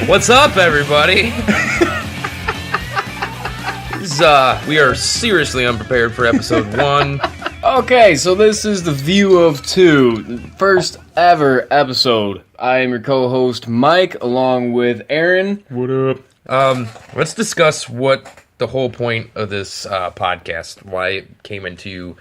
What's up, everybody? We are seriously unprepared for episode 1. Okay, so this is the View of Two, the first ever episode. I am your co-host, Mike, along with Aaron. What up? Let's discuss what the whole point of this podcast, why it came into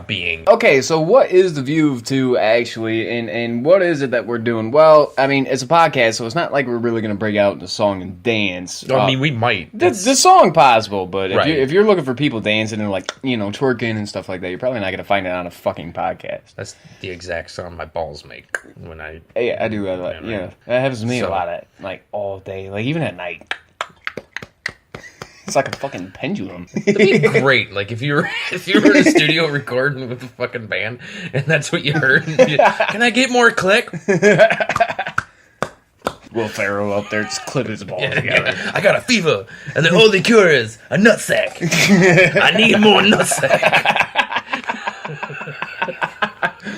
being. Okay, so what is the View of Two, actually, and what is it that we're doing? Well, I mean, it's a podcast, so it's not like we're really going to break out into song and dance. I mean, we might. The song possible, but Right. if you're looking for people dancing and, like, you know, twerking and stuff like that, you're probably not going to find it on a fucking podcast. That's the exact sound my balls make when I... Yeah, I do. That happens to me a So- lot, like, all day, like, even at night. It's like a fucking pendulum. It'd be great, like, if you were in a studio recording with a fucking band, and that's what you heard. Can I get more click? Will Ferrell up there just clip his balls together. I got a fever, and the only cure is a nutsack. I need more nutsack.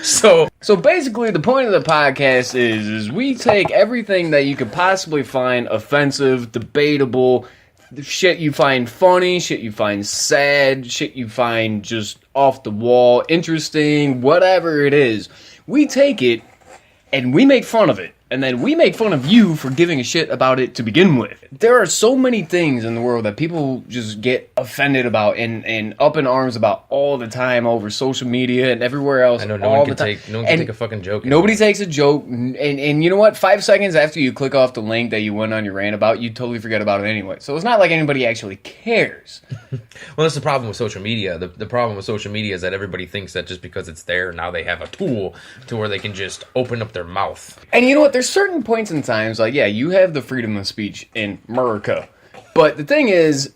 So basically, the point of the podcast is we take everything that you could possibly find offensive, debatable, shit you find funny, shit you find sad, shit you find just off the wall, interesting, whatever it is. We take it and we make fun of it. And then we make fun of you for giving a shit about it to begin with. There are so many things in the world that people just get offended about and up in arms about all the time over social media and everywhere else. I know no one can take a fucking joke. Nobody takes a joke. And you know what? 5 seconds after you click off the link that you went on your rant about, you totally forget about it anyway. So it's not like anybody actually cares. Well, that's the problem with social media. The problem with social media is that everybody thinks that just because it's there, now they have a tool to where they can just open up their mouth. And you know what? There's certain points in times, like, yeah, you have the freedom of speech in America. But the thing is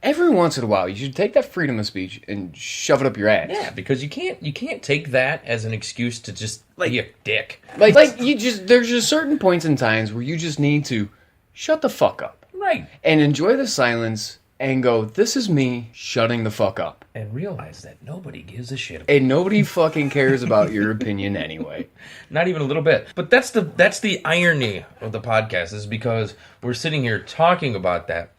every once in a while, you should take that freedom of speech and shove it up your ass. Yeah, because you can't take that as an excuse to just be a dick. Like there's just certain points in times where you just need to shut the fuck up. Right. And enjoy the silence and go, this is me shutting the fuck up. And realize that nobody gives a shit. And nobody fucking cares about your opinion anyway. Not even a little bit. But that's the irony of the podcast, is because we're sitting here talking about that,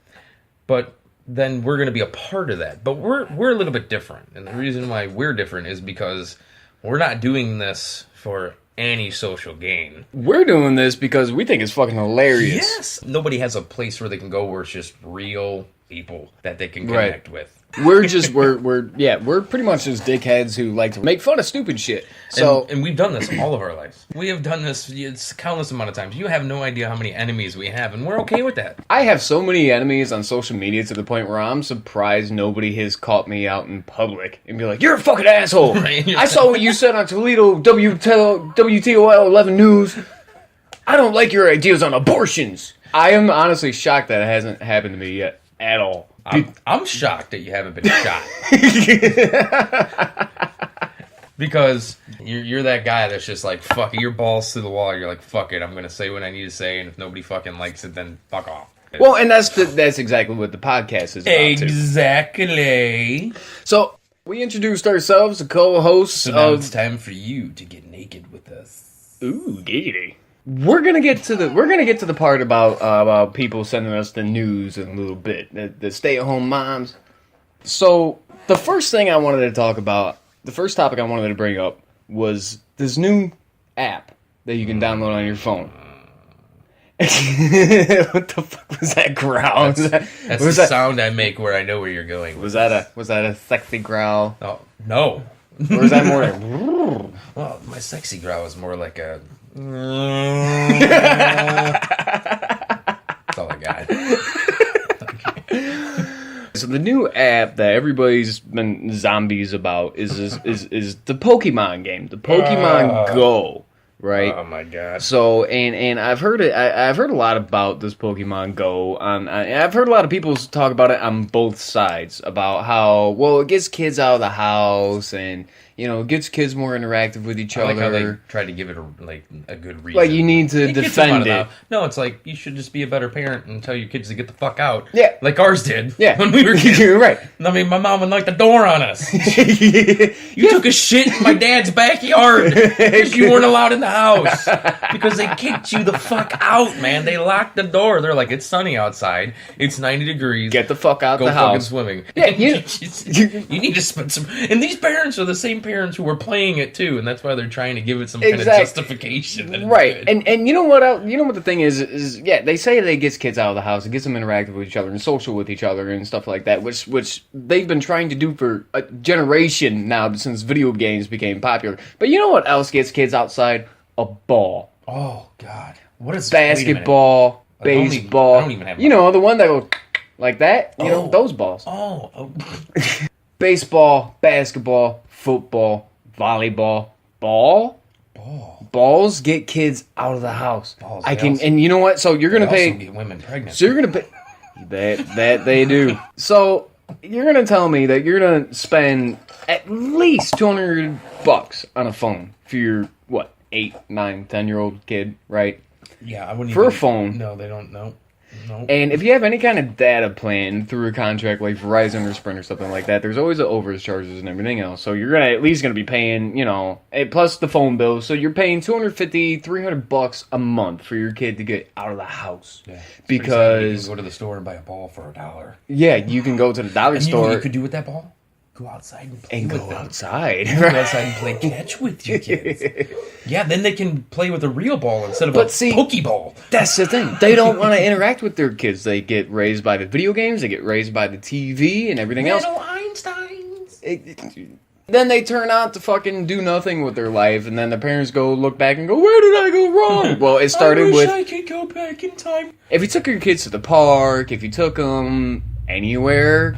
but then we're going to be a part of that. But we're a little bit different. And the reason why we're different is because we're not doing this for any social gain. We're doing this because we think it's fucking hilarious. Yes. Nobody has a place where they can go where it's just real people that they can connect with. We're pretty much just dickheads who like to make fun of stupid shit. So and we've done this all of our lives. We have done this it's countless amount of times. You have no idea how many enemies we have, and we're okay with that. I have so many enemies on social media to the point where I'm surprised nobody has caught me out in public and be like, "You're a fucking asshole." Right? I saw what you said on Toledo WTOL 11 News. I don't like your ideas on abortions. I am honestly shocked that it hasn't happened to me yet at all. I'm shocked that you haven't been shot. Because you're that guy that's just like, fuck it, your balls to the wall. You're like, fuck it, I'm going to say what I need to say, and if nobody fucking likes it, then fuck off. Well, and that's exactly what the podcast is about, Exactly. too. So, we introduced ourselves, the co-hosts So now of... it's time for you to get naked with us. Ooh, giggity. We're gonna get to the part about people sending us the news in a little bit. The stay-at-home moms. So the first thing I wanted to talk about, the first topic I wanted to bring up was this new app that you can download on your phone. What the fuck was that growl? That's the sound I make where I know where you're going. Was that a sexy growl? Oh no. Or was that more like... Well, my sexy growl is more like a... That's all I got. So the new app that everybody's been zombies about is the Pokemon game, the Pokemon Go, right? Oh my god! So and I've heard it. I've heard a lot about this Pokemon Go. I've heard a lot of people talk about it on both sides about how well it gets kids out of the house and gets kids more interactive with each I like how they other. try to give it a good reason. Like, you need to It gets them out defend of the it. house. No, it's like you should just be a better parent and tell your kids to get the fuck out. Yeah. Like ours did. Yeah. When we were kids. You're right. I mean, my mom would knock the door on us. You took a shit in my dad's backyard because you weren't allowed in the house. Because they kicked you the fuck out, man. They locked the door. They're like, it's sunny outside. It's 90 degrees. Get the fuck out Go the fucking house. swimming. Yeah, you need to spend some. And these parents are the same parents who were playing it too, and that's why they're trying to give it some kind of justification. That it's Right, good. and you know what? You know what the thing is they say they gets kids out of the house, it gets them interactive with each other and social with each other and stuff like that, which they've been trying to do for a generation now since video games became popular. But you know what else gets kids outside? A ball, Oh God, what is basketball, wait a minute. baseball. I don't even have. The one that goes like that. Those balls. Oh. Baseball, basketball, football, volleyball, balls get kids out of the house. Balls, and you know what? So you're gonna They pay. also get women pregnant. So you're gonna pay. That they do. So you're gonna tell me that you're gonna spend at least $200 on a phone for your 8, 9, 10-year-old kid, right? Yeah, I wouldn't For even, a phone. No, they don't. No. And if you have any kind of data plan through a contract like Verizon or Sprint or something like that, there's always the overcharges and everything else. So you're at least gonna be paying, plus the phone bill. So you're paying $250, $300 a month for your kid to get out of the house. Yeah. Because you can go to the store and buy a ball for $1. you can go to the dollar And you know store what you could do with that ball? Go outside and play with them. outside. Go outside and play catch with your kids. Yeah, then they can play with a real ball instead of a Pokeball. That's the thing. They don't want to interact with their kids. They get raised by the video games. They get raised by the TV and everything else. Little Einsteins. Then they turn out to fucking do nothing with their life, and then the parents go look back and go, "Where did I go wrong?" Well, it started with I could go back in time. if you took your kids to the park, if you took them anywhere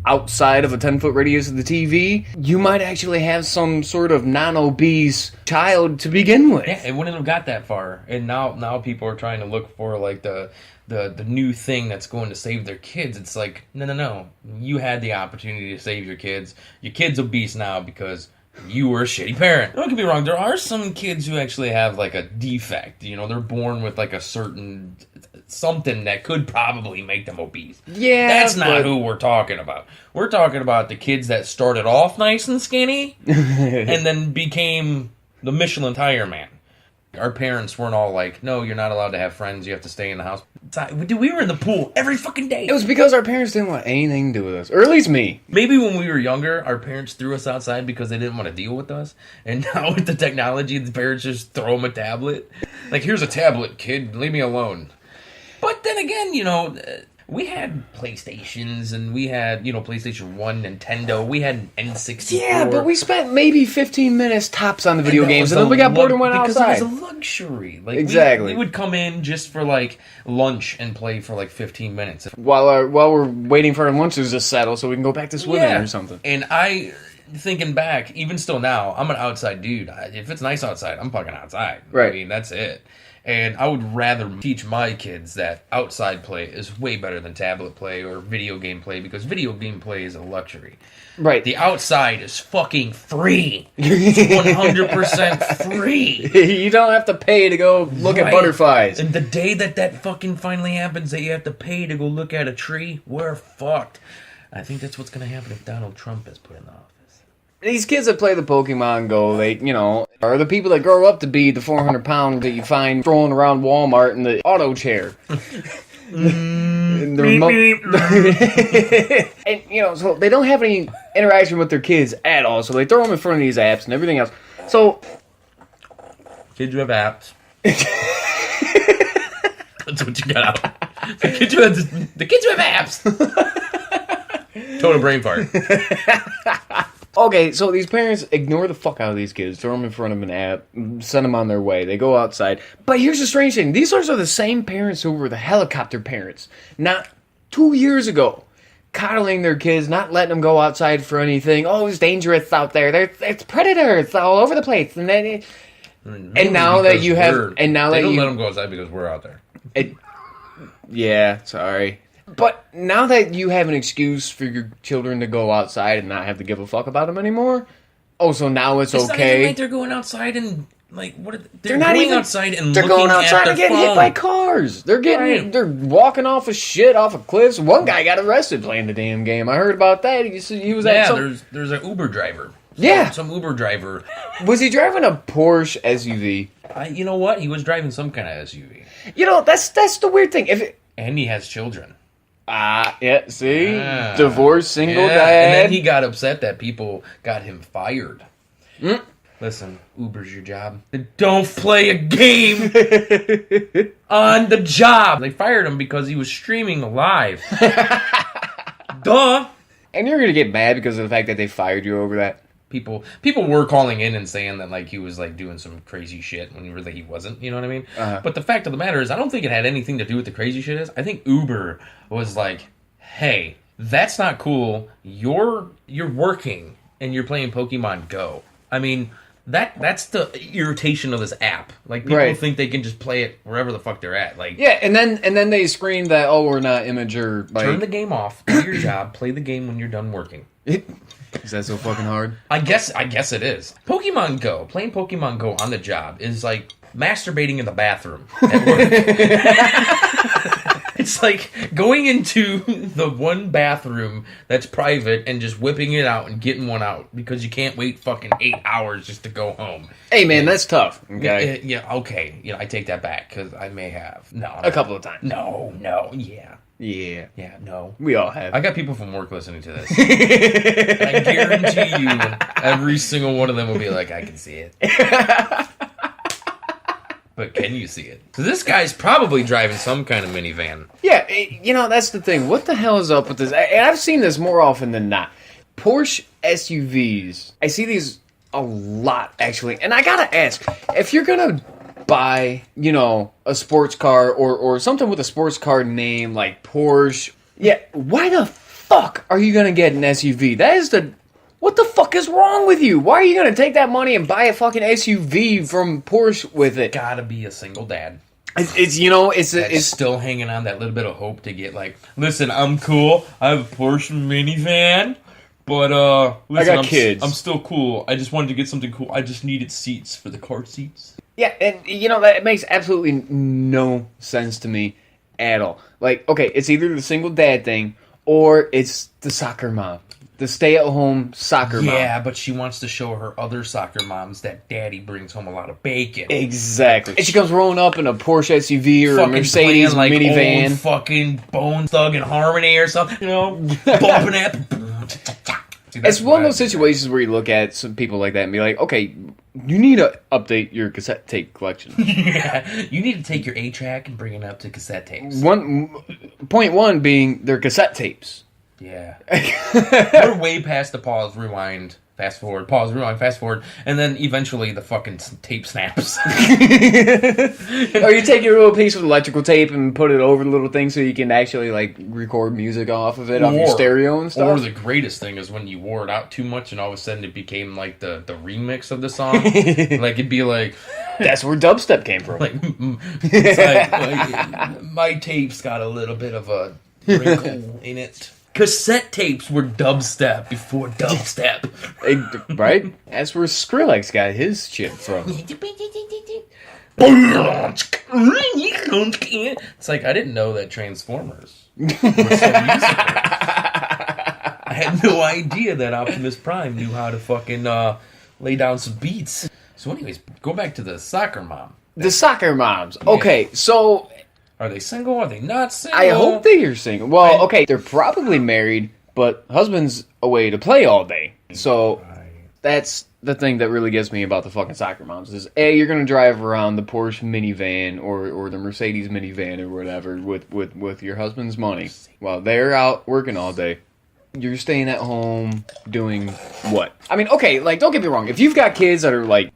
outside of a 10-foot radius of the TV, you might actually have some sort of non-obese child to begin with. Yeah, it wouldn't have got that far. And now people are trying to look for like the new thing that's going to save their kids. It's like, no. You had the opportunity to save your kids. Your kid's obese now because you were a shitty parent. Don't get me wrong, there are some kids who actually have like a defect. They're born with like a certain something that could probably make them obese. Yeah, that's not who we're talking about. We're talking about the kids that started off nice and skinny and then became the Michelin tire man. Our parents weren't all like, no, you're not allowed to have friends, you have to stay in the house. We were in the pool every fucking day. It was because our parents didn't want anything to do with us. Or at least me. Maybe when we were younger, our parents threw us outside because they didn't want to deal with us. And now with the technology, the parents just throw them a tablet. Like, here's a tablet, kid, leave me alone. But then again, we had PlayStations, and we had, PlayStation 1, Nintendo, we had N64. Yeah, but we spent maybe 15 minutes tops on the video games, and then we got bored and went outside. Because it was a luxury. Like, exactly. We would come in just for, like, lunch and play for, like, 15 minutes. While we're waiting for our lunches to settle so we can go back to swimming or something. And thinking back, even still now, I'm an outside dude. If it's nice outside, I'm fucking outside. Right. I mean, that's it. And I would rather teach my kids that outside play is way better than tablet play or video game play, because video game play is a luxury. Right. The outside is fucking free. It's 100% free. You don't have to pay to go look at butterflies. And the day that fucking finally happens, that you have to pay to go look at a tree, we're fucked. I think that's what's going to happen if Donald Trump is put in the office. These kids that play the Pokemon Go, they, are the people that grow up to be the 400-pound that you find throwing around Walmart in the auto chair. And, so they don't have any interaction with their kids at all, so they throw them in front of these apps and everything else. So, kids who have apps. That's what you got out. The kids who have apps. Total brain fart. Okay, so these parents ignore the fuck out of these kids, throw them in front of an app, send them on their way. They go outside. But here's the strange thing. These are the same parents who were the helicopter parents not 2 years ago. Coddling their kids, not letting them go outside for anything. Oh, it's dangerous out there. It's predators all over the place. And then, now that you have, and now that you don't let them go outside because we're out there. Yeah, sorry. But now that you have an excuse for your children to go outside and not have to give a fuck about them anymore, Oh, so now it's It's not even okay. like they're going outside and like what? They're not going even outside and They're looking going outside at and their getting phone. hit by cars. They're getting. Right. They're walking off of shit, off of cliffs. One guy got arrested playing the damn game. I heard about that. He was at Yeah, some. there's an Uber driver. Yeah. Some Uber driver. Was he driving a Porsche SUV? You know what? He was driving some kind of SUV, You know, that's the weird thing. and he has children. Yeah, see? Ah. Divorced, single Yeah, dad. and then he got upset that people got him fired. Mm. Listen, Uber's your job. Don't play a game on the job. They fired him because he was streaming live. Duh. And you're gonna get mad because of the fact that they fired you over that. People were calling in and saying that like he was like doing some crazy shit when really he wasn't. You know what I mean? Uh-huh. But the fact of the matter is, I don't think it had anything to do with the crazy shit. I think Uber was like, "Hey, that's not cool. You're working and you're playing Pokemon Go." I mean, that's the irritation of this app. Like people Right. think they can just play it wherever the fuck they're at. Like, Yeah, and then they screamed that, oh, we're not Imager. Like, turn the game off, do your job, play the game when you're done working. Is that so fucking hard? I guess it is. Pokemon Go, playing Pokemon Go on the job is like masturbating in the bathroom at work. It's like going into the one bathroom that's private and just whipping it out and getting one out because you can't wait fucking 8 hours just to go home. Hey, man, that's tough. Okay, Yeah, okay. Yeah, I take that back because I may have. No. a couple of times. No, yeah. Yeah, Yeah, no. we all have. I got people from work listening to this. I guarantee you every single one of them will be like, I can see it. But can you see it? So this guy's probably driving some kind of minivan. Yeah, you know, that's the thing. What the hell is up with this? And I've seen this more often than not. Porsche SUVs. I see these a lot, actually. And I gotta ask, if you're gonna buy, you know, a sports car or something with a sports car name like Porsche, yeah, why the fuck are you gonna get an SUV? That is the... What the fuck is wrong with you? Why are you gonna take that money and buy a fucking SUV from Porsche with it? Gotta be a single dad. It's you know, it's Still hanging on that little bit of hope to get like, listen, I'm cool. I have a Porsche Mini Van, but listen, I got kids. I'm still cool. I just wanted to get something cool. I just needed seats for the car seats. yeah, and you know that makes absolutely no sense to me at all. Like, okay, it's either the single dad thing or it's the soccer mom. The stay-at-home soccer mom. Yeah, but she wants to show her other soccer moms that daddy brings home a lot of bacon. Exactly. And she comes rolling up in a Porsche SUV or a Fucking Mercedes playing, like, minivan. old fucking Bone Thug and Harmony or something, you know? Bumping it. Dude, It's one of those situations where you look at some people like that and be like, okay, you need to update your cassette tape collection. Yeah, you need to take your 8-track and bring it up to cassette tapes. Point one being their cassette tapes. Yeah. We're way past the pause, rewind, fast forward, pause, rewind, fast forward, and then eventually the fucking tape snaps. Or you take your little piece of electrical tape and put it over the little thing so you can actually like record music off of it, off your stereo and stuff. Or the greatest thing is when you wore it out too much and all of a sudden it became like the remix of the song. Like it'd be like... That's where dubstep came from. Like, it's like my tape's got a little bit of a wrinkle in it. Cassette tapes were dubstep before dubstep. Right? That's where Skrillex got his shit from. It's like, I didn't know that Transformers were so musical. I had no idea that Optimus Prime knew how to fucking lay down some beats. So anyways, go back to the soccer mom. The soccer moms. Okay, so... Are they single? Are they not single? I hope they are single. Well, okay, they're probably married, but husband's away to play all day. So that's the thing that really gets me about the fucking soccer moms is, A, you're going to drive around the Porsche minivan or the Mercedes minivan or whatever with your husband's money while they're out working all day. You're staying at home doing what? I mean, okay, like, don't get me wrong. If you've got kids that are, like...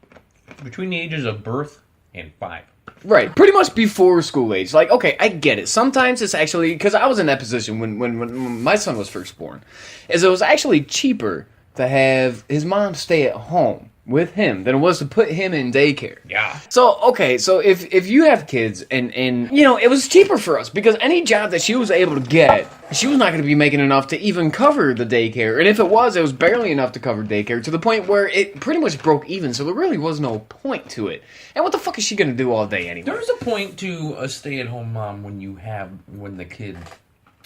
Between the ages of birth and 5. Right, pretty much before school age. Like, okay, I get it. Sometimes it's actually... Because I was in that position when my son was first born. Is it was actually cheaper to have his mom stay at home with him than it was to put him in daycare. Yeah. So, okay, so if you have kids and you know, it was cheaper for us because any job that she was able to get, she was not going to be making enough to even cover the daycare. And if it was barely enough to cover daycare to the point where it pretty much broke even, so there really was no point to it. And what the fuck is she going to do all day anyway? There's a point to a stay-at-home mom when the kid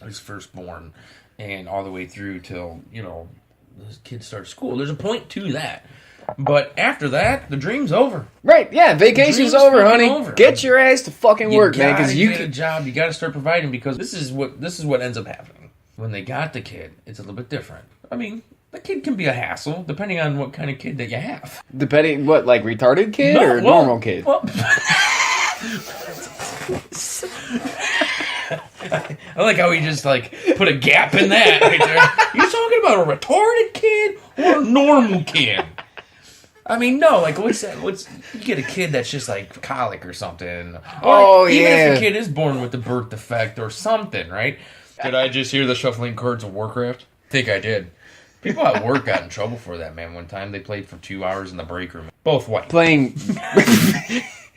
is first born and all the way through till, you know, the kid starts school. There's a point to that. But after that, the dream's over. Right, yeah, vacation's over, honey. Over. Get your ass to fucking work, man, because you get a job. You got to start providing because this is what ends up happening. When they got the kid, it's a little bit different. I mean, the kid can be a hassle depending on what kind of kid that you have. Depending what, like retarded kid or normal kid? Well, I like how he just like put a gap in that right there. You talking about a retarded kid or a normal kid? I mean, no, like, you get a kid that's just, like, colic or something. Or even if the kid is born with the birth defect or something, right? Did I just hear the shuffling cards of Warcraft? I think I did. People at work got in trouble for that, man. One time they played for 2 hours in the break room. Both white. Playing...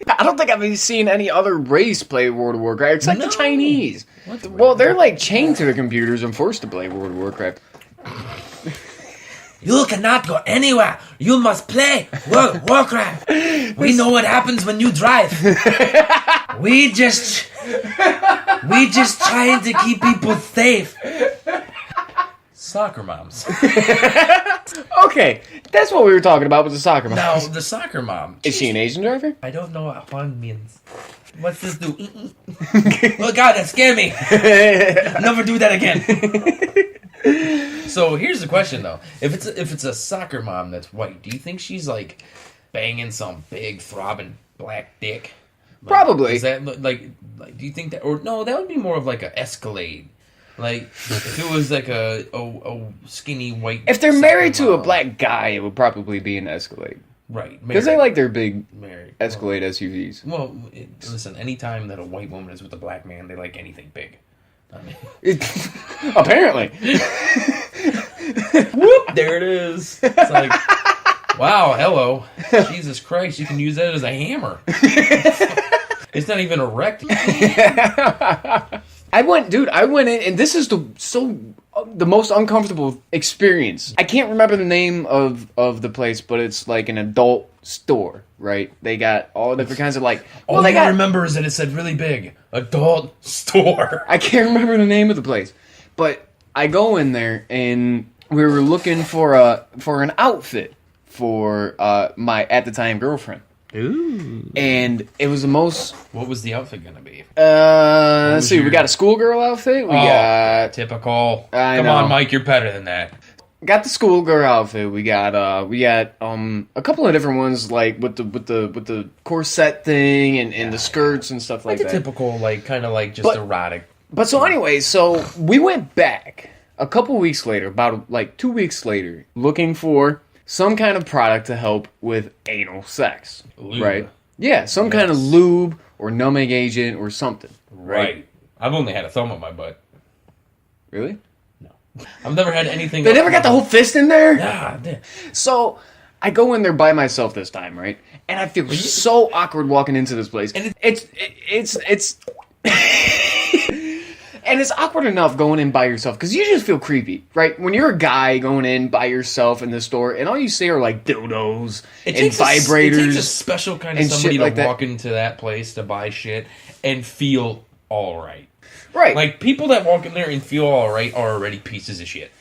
I don't think I've seen any other race play World of Warcraft, except the Chinese. Well, they're, like, chained to their computers and forced to play World of Warcraft. You cannot go anywhere. You must play World of Warcraft. We know what happens when you drive. We just trying to keep people safe. Soccer moms. Okay, that's what we were talking about with the soccer mom. Now, the soccer mom. Is she an Asian driver? I don't know what fun means. What's this do? Oh God, that scared me. Never do that again. So here's the question though: if it's a soccer mom that's white, do you think she's like banging some big throbbing black dick? Like, Probably. Is that like? Do you think that, or no? That would be more of like a Escalade. Like if it was like a skinny white. If they're married to a mom. black guy, it would probably be an Escalade. Right, because they like their big married Escalade SUVs. Well, listen. Anytime that a white woman is with a black man, they like anything big. I mean, apparently. Whoop! There it is. It's like, wow, hello, Jesus Christ! You can use that as a hammer. It's not even erect. I went in, and this is the most uncomfortable experience. I can't remember the name of the place, but it's like an adult store, right? They got all different kinds of like. All I remember is that it said really big, adult store. I can't remember the name of the place, but I go in there and we were looking for an outfit for my at the time girlfriend. Ooh. And it was the most... What was the outfit going to be? Let's see. We got a schoolgirl outfit. We got... Typical. Come on, Mike. You're better than that. Got the schoolgirl outfit. We got a couple of different ones, like with the corset thing and the skirts and stuff like that. Typical, like, kind of like just erotic. But so anyway, so we went back a couple weeks later, about like 2 weeks later, looking for some kind of product to help with anal sex. Lube. Right? Yeah, some kind of lube or numbing agent or something. Right. I've only had a thumb on my butt. Really? No. I've never had anything... They never got the whole fist in there? Nah, So, I go in there by myself this time, right? And I feel so awkward walking into this place. And it's... And it's awkward enough going in by yourself, because you just feel creepy, right? When you're a guy going in by yourself in the store, and all you see are, like, dildos and vibrators. It takes a special kind of somebody to walk into that place to buy shit and feel all right. Right. Like, people that walk in there and feel all right are already pieces of shit.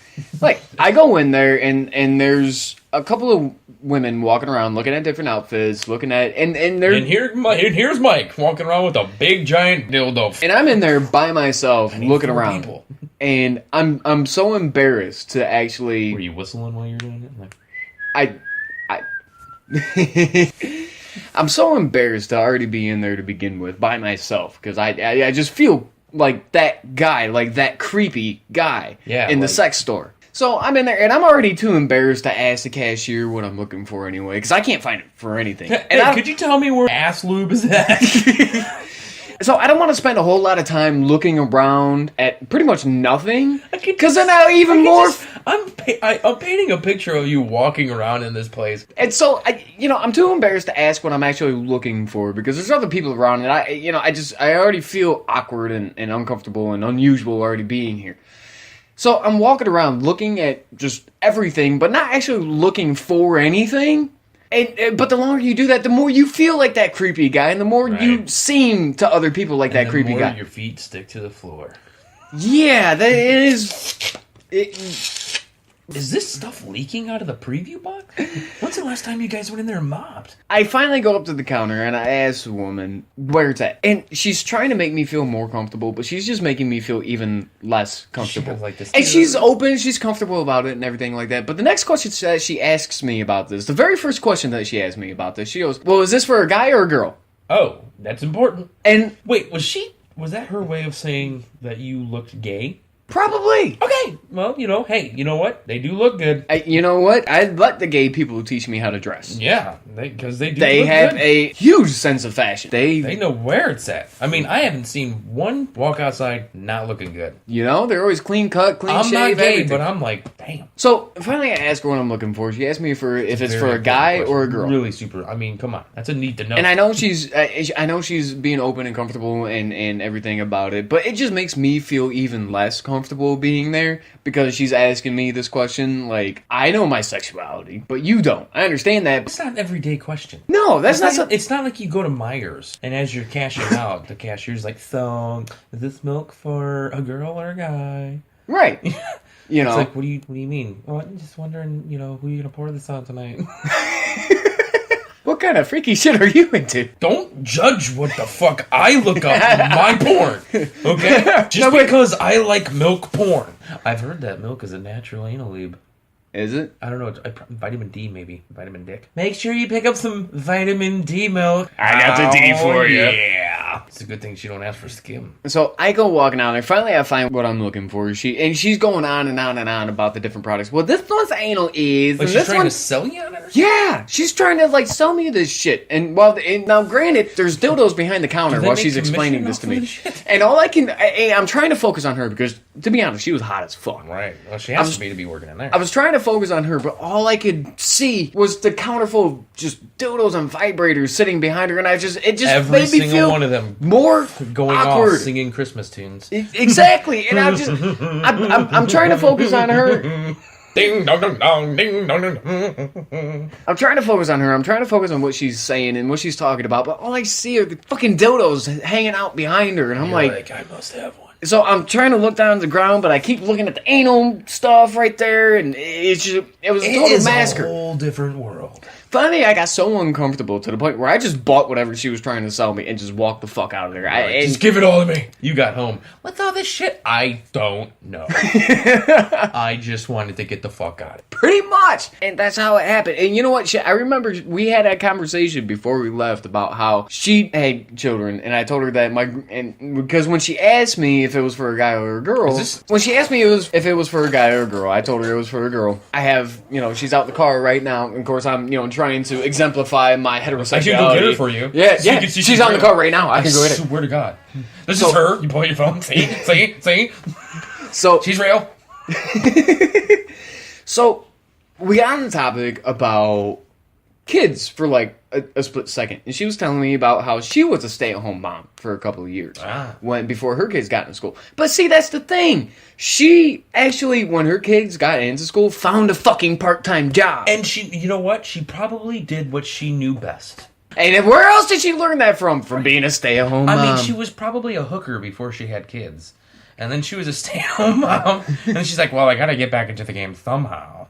Like, I go in there, and there's a couple of women walking around looking at different outfits, looking at... And here's Mike walking around with a big, giant dildo. And I'm in there by myself looking around. People. And I'm so embarrassed to actually... Were you whistling while you were doing it? I'm so embarrassed to already be in there to begin with by myself, because I just feel like that guy, like that creepy guy in the sex store. So I'm in there, and I'm already too embarrassed to ask the cashier what I'm looking for anyway, because I can't find it for anything. Could you tell me where ass lube is at? So I don't want to spend a whole lot of time looking around at pretty much nothing, because then I'll I'm painting a picture of you walking around in this place. And so, I'm too embarrassed to ask what I'm actually looking for because there's other people around, and I already feel awkward and uncomfortable and unusual already being here. So I'm walking around looking at just everything, but not actually looking for anything. But the longer you do that, the more you feel like that creepy guy, and the more you seem to other people like that creepy guy. Your feet stick to the floor. Yeah, that is. Is this stuff leaking out of the preview box? When's the last time you guys went in there and mopped? I finally go up to the counter and I ask the woman where it's at. And she's trying to make me feel more comfortable, but she's just making me feel even less comfortable. Like this and she's open, she's comfortable about it and everything like that. But the next question that she asks me about this, the very first question that she asked me about this, she goes, well, is this for a guy or a girl? Oh, that's important. And wait, was that her way of saying that you looked gay? Probably. Okay. Well, hey, you know what? They do look good. You know what? I'd let the gay people teach me how to dress. Yeah, because they do. They have good. a huge sense of fashion. They know where it's at. I mean, I haven't seen one walk outside not looking good. They're always clean cut, clean shave. I'm not gay, everything. but I'm like, damn. So finally, I ask her what I'm looking for. She asked me if it's for a guy or a girl. Really super. I mean, come on, that's a need to know. And I know she's being open and comfortable and everything about it, but it just makes me feel even less comfortable being there because she's asking me this question. Like, I know my sexuality, but you don't. I understand that. It's not an everyday question. No, that's not. It's not like you go to Myers and as you're cashing out, the cashier's like, "So, is this milk for a girl or a guy?" Right. It's like, what do you mean? Well, I'm just wondering, who you gonna pour this on tonight? What kind of freaky shit are you into? Don't judge what the fuck I look up in my porn, okay? Just because I like milk porn. I've heard that milk is a natural anal lube. Is it? I don't know. Vitamin D, maybe. Vitamin Dick. Make sure you pick up some vitamin D milk. I got the D for you. Yeah. It's a good thing she don't ask for skim. So I go walking out there. Finally, I find what I'm looking for. She's going on and on and on about the different products. Well, this one's anal is. Like and she's this trying to sell you on it? Yeah, she's trying to sell me this shit. And now granted, there's dildos behind the counter while she's explaining this to me. And all I'm trying to focus on her because, to be honest, she was hot as fuck. Right. Well, she has to be working in there. I was trying to focus on her, but all I could see was the counter full of just dildos and vibrators sitting behind her, and it just every made me single feel one of them more going awkward. Off singing Christmas tunes. Exactly, and I'm trying to focus on her. Ding dong dong dong, ding dong dong. I'm trying to focus on her. I'm trying to focus on what she's saying and what she's talking about, but all I see are the fucking dildos hanging out behind her, and I'm like, I must have one. So I'm trying to look down at the ground, but I keep looking at the anal stuff right there, and it was a total massacre. A whole different world. Finally, I got so uncomfortable to the point where I just bought whatever she was trying to sell me and just walked the fuck out of there. Just give it all to me. You got home. What's all this shit? I don't know. I just wanted to get the fuck out. Pretty much. And that's how it happened. And you know what? I remember we had a conversation before we left about how she had children, and I told her that because when she asked me if it was for a guy or a girl, when she asked me if it was for a guy or a girl, I told her it was for a girl. I have, she's out the car right now. And of course, I'm, trying to exemplify my heterosexuality. I can go get her for you. Yeah, so yeah. She's on the car right now. I can go get her. Swear to God. This is her. You pull out your phone. See? So she's real. So we got on the topic about kids for like a split second, and she was telling me about how she was a stay-at-home mom for a couple of years before her kids got into school. But see, that's the thing. She actually, when her kids got into school, found a fucking part-time job. And she, you know what? She probably did what she knew best. And where else did she learn that from? From being a stay-at-home mom. I mean, she was probably a hooker before she had kids. And then she was a stay-at-home mom. And then she's like, well, I gotta get back into the game somehow.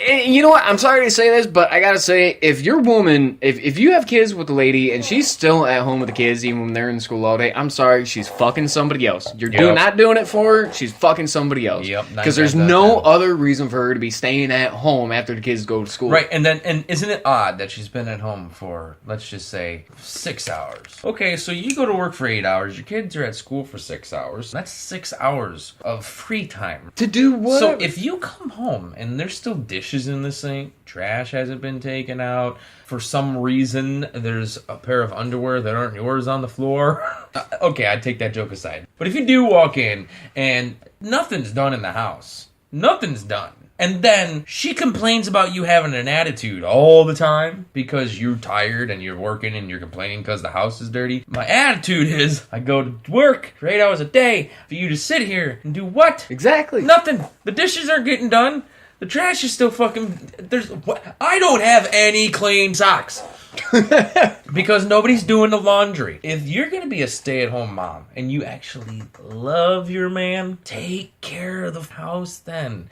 You know what? I'm sorry to say this, but I gotta say, if your woman, if you have kids with a lady and she's still at home with the kids even when they're in school all day, I'm sorry, she's fucking somebody else. You're not doing it for her, she's fucking somebody else. Yep. Because there's no other reason for her to be staying at home after the kids go to school. Right, and isn't it odd that she's been at home for, let's just say, 6 hours? Okay, so you go to work for 8 hours, your kids are at school for 6 hours. That's 6 hours of free time. To do what? So if you come home and there's still dishes in the sink, trash hasn't been taken out, for some reason there's a pair of underwear that aren't yours on the floor, okay, I'd take that joke aside. But if you do walk in and nothing's done in the house. Nothing's done. And then she complains about you having an attitude all the time because you're tired and you're working and you're complaining because the house is dirty. My attitude is I go to work for 8 hours a day for you to sit here and do what? Exactly. Nothing. The dishes aren't getting done. The trash is still fucking... I don't have any clean socks. Because nobody's doing the laundry. If you're going to be a stay-at-home mom and you actually love your man, take care of the house then.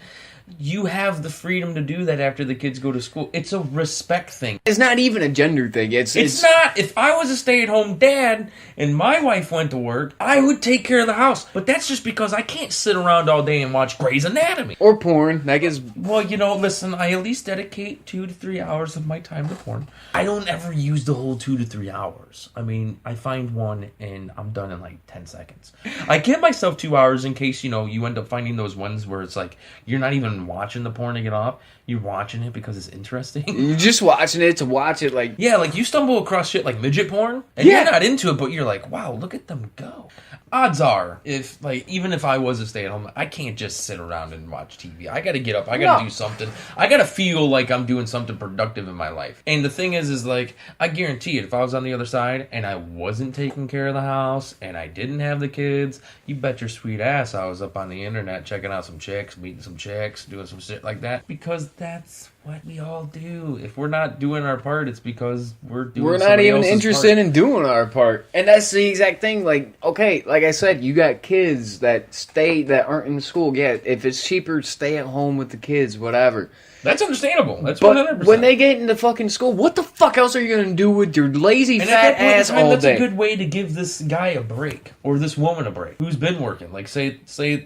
You have the freedom to do that after the kids go to school. It's a respect thing. It's not even a gender thing. It's not. If I was a stay-at-home dad and my wife went to work, I would take care of the house. But that's just because I can't sit around all day and watch Grey's Anatomy. Or porn. That gets... Well, listen, I at least dedicate 2 to 3 hours of my time to porn. I don't ever use the whole 2 to 3 hours. I mean, I find one and I'm done in like 10 seconds. I give myself 2 hours in case, you end up finding those ones where it's like, you're not even watching the porn to get off. You're watching it because it's interesting. You're just watching it to watch it, like... Yeah, like you stumble across shit like midget porn, and you're not into it, but you're like, wow, look at them go. Odds are, even if I was a stay-at-home, I can't just sit around and watch TV. I gotta get up. I gotta do something. I gotta feel like I'm doing something productive in my life. And the thing is like, I guarantee it, if I was on the other side and I wasn't taking care of the house and I didn't have the kids, you bet your sweet ass I was up on the internet checking out some chicks, meeting some chicks, doing some shit like that. Because that's what we all do. If we're not doing our part, it's because we're not even interested in doing our part. And that's the exact thing. Like, okay, like I said, you got kids that aren't in school. Yeah, if it's cheaper, stay at home with the kids, whatever. That's understandable. That's but 100%. When they get into fucking school, what the fuck else are you going to do with your lazy fat ass all that's day? That's a good way to give this guy a break, or this woman a break, who's been working. Like, say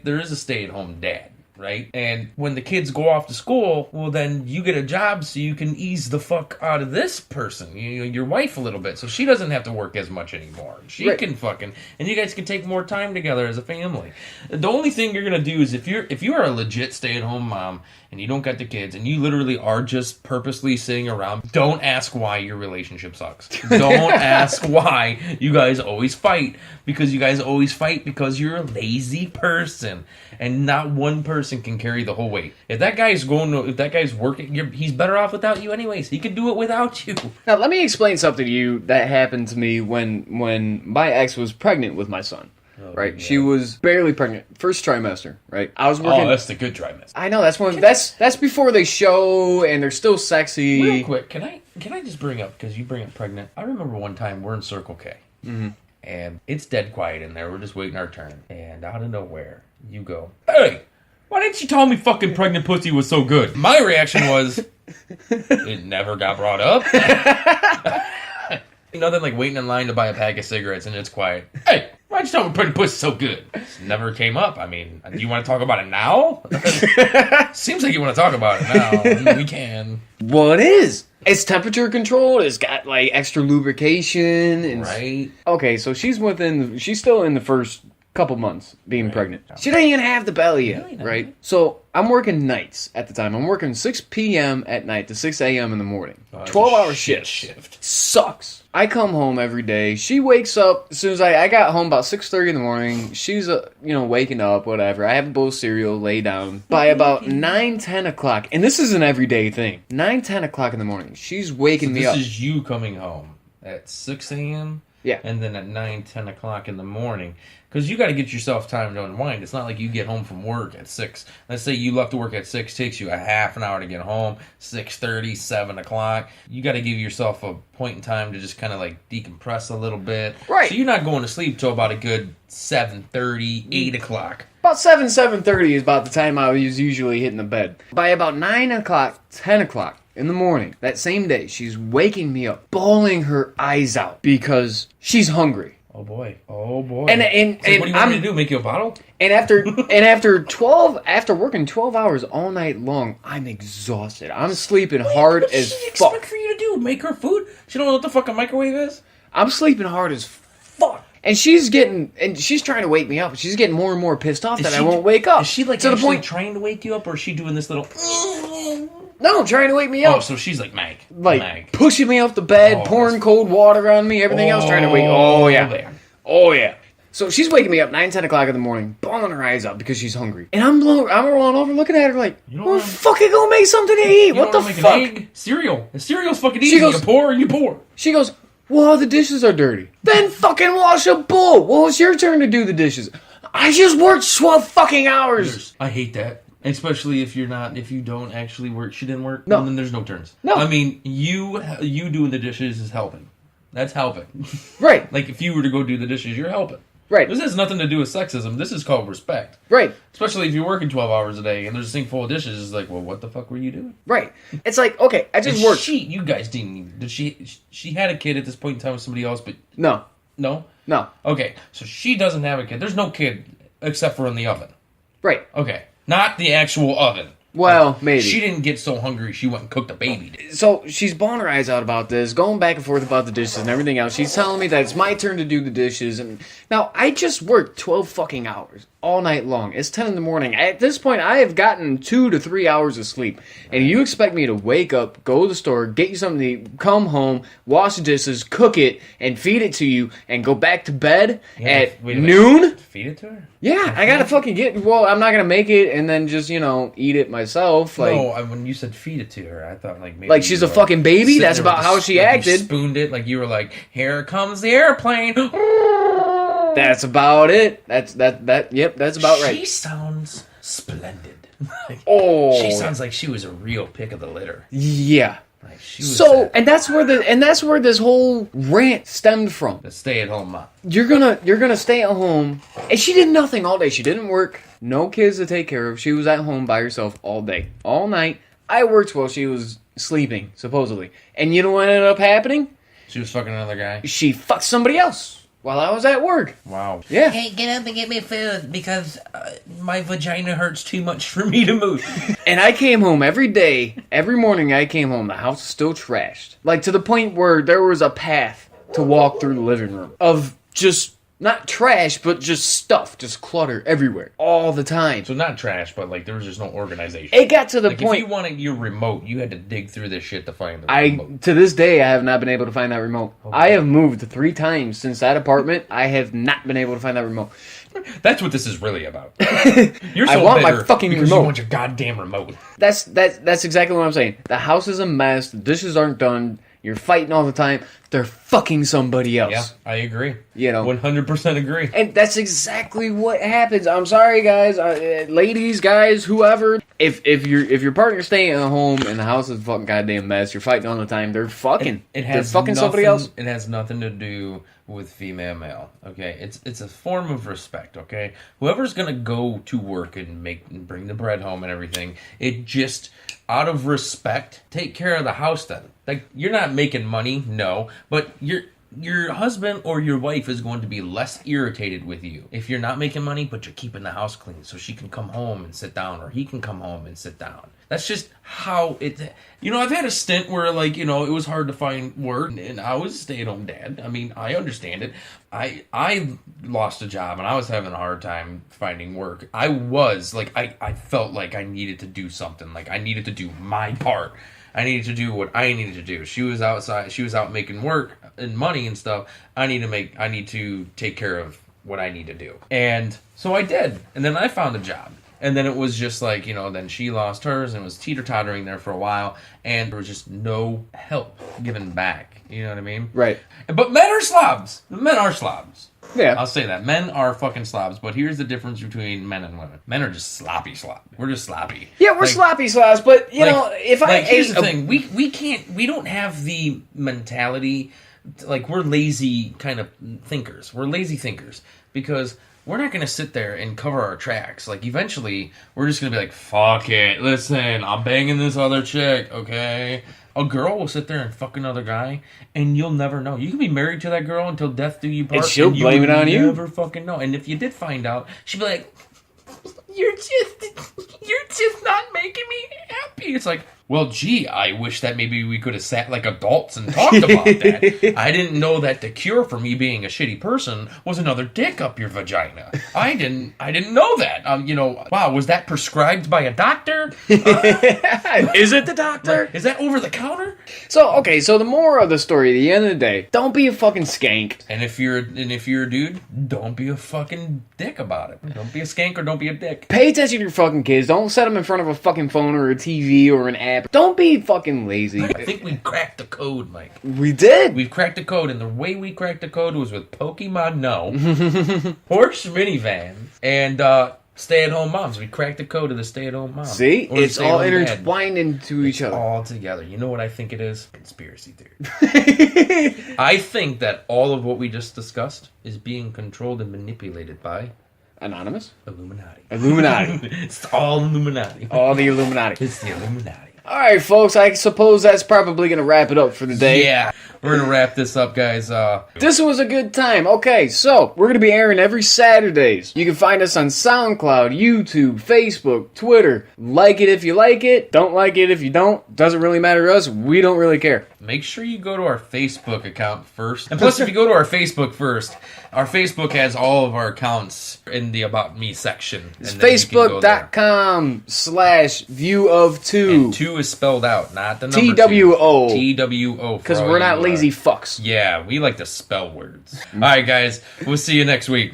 there is a stay-at-home dad. Right? And when the kids go off to school, well, then you get a job so you can ease the fuck out of this person, your wife, a little bit, so she doesn't have to work as much anymore. She can fucking, and you guys can take more time together as a family. The only thing you're gonna do is if you are a legit stay-at-home mom and you don't got the kids and you literally are just purposely sitting around, don't ask why your relationship sucks. Don't ask why you guys always fight, because you guys always fight because you're a lazy person. And not one person can carry the whole weight. If that guy's working, he's better off without you anyways. He could do it without you. Now, let me explain something to you that happened to me when my ex was pregnant with my son. Right? Yeah. She was barely pregnant. First trimester, right? I was working... Oh, that's the good trimester. I know, that's before they show and they're still sexy. Real quick, can I just bring up, because you bring up pregnant, I remember one time we're in Circle K. Mm-hmm. And it's dead quiet in there. We're just waiting our turn. And out of nowhere, you go, hey, why didn't you tell me fucking pregnant pussy was so good? My reaction was, it never got brought up. Nothing like waiting in line to buy a pack of cigarettes and it's quiet. Hey, why'd you tell me pregnant pussy so good? It never came up. I mean, do you want to talk about it now? Seems like you want to talk about it now. I mean, we can. Well, it is. It's temperature controlled. It's got like extra lubrication. And right. Okay, so she's still in the first couple months being pregnant. She don't even have the belly yet, really right? So I'm working nights at the time. I'm working 6 p.m. at night to 6 a.m. in the morning. 12-hour shift. Sucks. I come home every day. She wakes up as soon as I got home about 6:30 in the morning. She's waking up, whatever. I have a bowl of cereal, lay down. By about 9, 10 o'clock, and this is an everyday thing. 9, 10 o'clock in the morning, she's waking me up. This is you coming home at 6 a.m.? Yeah. And then at 9, 10 o'clock in the morning. Because you got to get yourself time to unwind. It's not like you get home from work at 6. Let's say you left to work at 6, takes you a half an hour to get home, 6:30, 7 o'clock. You got to give yourself a point in time to just kind of like decompress a little bit. Right. So you're not going to sleep till about a good 7:30, 8 o'clock. About 7:30 is about the time I was usually hitting the bed. By about 9 o'clock, 10 o'clock in the morning, that same day, she's waking me up, bawling her eyes out because she's hungry. Oh boy! And so what do you want me to do? Make you a bottle? And after working 12 hours all night long, I'm exhausted. I'm sleeping hard as fuck. What does she expect for you to do? Make her food? She don't know what the fuck a microwave is? I'm sleeping hard as fuck. And she's trying to wake me up. She's getting more and more pissed off that I won't wake up. Is she like to the point trying to wake you up, or is she doing this little? No, trying to wake me up. Oh, so she's like Mag. Pushing me off the bed, pouring cold water on me, everything else, trying to wake. Oh yeah. So she's waking me up 9, 10 o'clock in the morning, bawling her eyes out because she's hungry. And I'm rolling over looking at her like, we're fucking gonna make something to eat. What the fuck? Cereal. The cereal's fucking easy. You pour and you pour. She goes, well, the dishes are dirty. Then fucking wash a bowl. Well, it's your turn to do the dishes. I just worked 12 fucking hours. I hate that. Especially if you don't actually work. She didn't work. No. And then there's no turns. No. I mean, you doing the dishes is helping. That's helping. Right. Like, if you were to go do the dishes, you're helping. Right. This has nothing to do with sexism. This is called respect. Right. Especially if you're working 12 hours a day and there's a sink full of dishes. It's like, well, what the fuck were you doing? Right. It's like, okay, I just worked. You guys didn't. Did she had a kid at this point in time with somebody else, but... No. No? No. Okay, so she doesn't have a kid. There's no kid except for in the oven. Right. Okay. Not the actual oven. Well, maybe. She didn't get so hungry she went and cooked a baby. So she's bawling her eyes out about this, going back and forth about the dishes and everything else. She's telling me that it's my turn to do the dishes. And now, I just worked 12 fucking hours all night long. It's 10 in the morning. At this point, I have gotten 2 to 3 hours of sleep. And you expect me to wake up, go to the store, get you something to eat, come home, wash the dishes, cook it, and feed it to you, and go back to bed at noon? Feed it to her? Yeah, I gotta fucking I'm not gonna make it and then just, eat it myself. Like, no, when you said feed it to her, I thought maybe... Like she's a fucking baby? That's about how she acted. You spooned it, like you were like, here comes the airplane. That's about it. Yep, that's about right. She sounds splendid. She sounds like she was a real pick of the litter. Yeah. Like she was and that's where this whole rant stemmed from. the stay-at-home mom. You're gonna stay at home, and she did nothing all day. She didn't work. No kids to take care of. She was at home by herself all day, all night. I worked while she was sleeping, supposedly. And you know what ended up happening? She was fucking another guy. She fucked somebody else while I was at work. Wow. Yeah. Hey, get up and get me food because my vagina hurts too much for me to move. And I came home every day, every morning I came home, the house was still trashed. Like, to the point where there was a path to walk through the living room of just, not trash, but just stuff, just clutter everywhere, all the time. So not trash, but like there was just no organization. It got to the like point... if you wanted your remote, you had to dig through this shit to find the remote. To this day, I have not been able to find that remote. Okay. I have moved 3 times since that apartment. I have not been able to find that remote. That's what this is really about. You're so I want my fucking because remote. You want your goddamn remote. That's exactly what I'm saying. The house is a mess. The dishes aren't done. You're fighting all the time. They're fucking somebody else. Yeah, I agree. 100% agree. And that's exactly what happens. I'm sorry, guys, ladies, guys, whoever. If your partner's staying at home and the house is a fucking goddamn mess, you're fighting all the time. They're fucking. They're fucking somebody else. It has nothing to do with female male. Okay, it's a form of respect. Okay, whoever's gonna go to work and bring the bread home and everything, it just out of respect, take care of the house. Then, like, you're not making money, no, but your husband or your wife is going to be less irritated with you if you're not making money, but you're keeping the house clean so she can come home and sit down, or he can come home and sit down. That's just how it... I've had a stint where, like, it was hard to find work, and I was a stay-at-home dad. I mean, I understand it. I lost a job, and I was having a hard time finding work. I felt like I needed to do something. Like, I needed to do my part. I needed to do what I needed to do. She was outside. She was out making work and money and stuff. I need to take care of what I need to do. And so I did. And then I found a job. And then it was just like, then she lost hers and was teeter-tottering there for a while. And there was just no help given back. You know what I mean? Right. But men are slobs. Men are slobs. Yeah. I'll say that. Men are fucking slobs. But here's the difference between men and women. Men are just sloppy slobs. We're just sloppy. Yeah, we're sloppy slobs. But, here's the thing. We don't have the mentality... Like, we're lazy kind of thinkers. We're lazy thinkers. Because... we're not going to sit there and cover our tracks. Like, eventually, we're just going to be like, fuck it. Listen, I'm banging this other chick, okay? A girl will sit there and fuck another guy, and you'll never know. You can be married to that girl until death do you part. And she'll blame it on you. You'll never fucking know. And if you did find out, she'd be like, you're just not making me happy. It's like, Well, gee, I wish that maybe we could have sat like adults and talked about that. I didn't know that the cure for me being a shitty person was another dick up your vagina. I didn't know that. Wow, was that prescribed by a doctor? Is it the doctor? Is that over the counter? So the moral of the story, at the end of the day, don't be a fucking skank. And if you're a dude, don't be a fucking dick about it. Don't be a skank or don't be a dick. Pay attention to your fucking kids. Don't set them in front of a fucking phone or a TV or an app. Don't be fucking lazy. I think we cracked the code, Mike. We did. We've cracked the code, and the way we cracked the code was with Pokémon Go, Porsche Mini Vans, and stay-at-home moms. We cracked the code of the stay-at-home mom. See? Or the It's all stay-at-home dad. intertwined into each other. All together. You know what I think it is? Conspiracy theory. I think that all of what we just discussed is being controlled and manipulated by Anonymous? Illuminati. Illuminati. It's all Illuminati. All the Illuminati. It's the Illuminati. Alright, folks, I suppose that's probably going to wrap it up for the day. Yeah, we're gonna wrap this up, guys. This was a good time. Okay, so we're going to be airing every Saturdays. You can find us on SoundCloud, YouTube, Facebook, Twitter. Like it if you like it. Don't like it if you don't. Doesn't really matter to us. We don't really care. Make sure you go to our Facebook account first. And plus, if you go to our Facebook first, our Facebook has all of our accounts in the About Me section. It's and then you can go there. Facebook.com/view of two. And 2 is spelled out, not the number TWO. 2. TWO. Because we're not lazy fucks. Yeah, we like to spell words. All right, guys. We'll see you next week.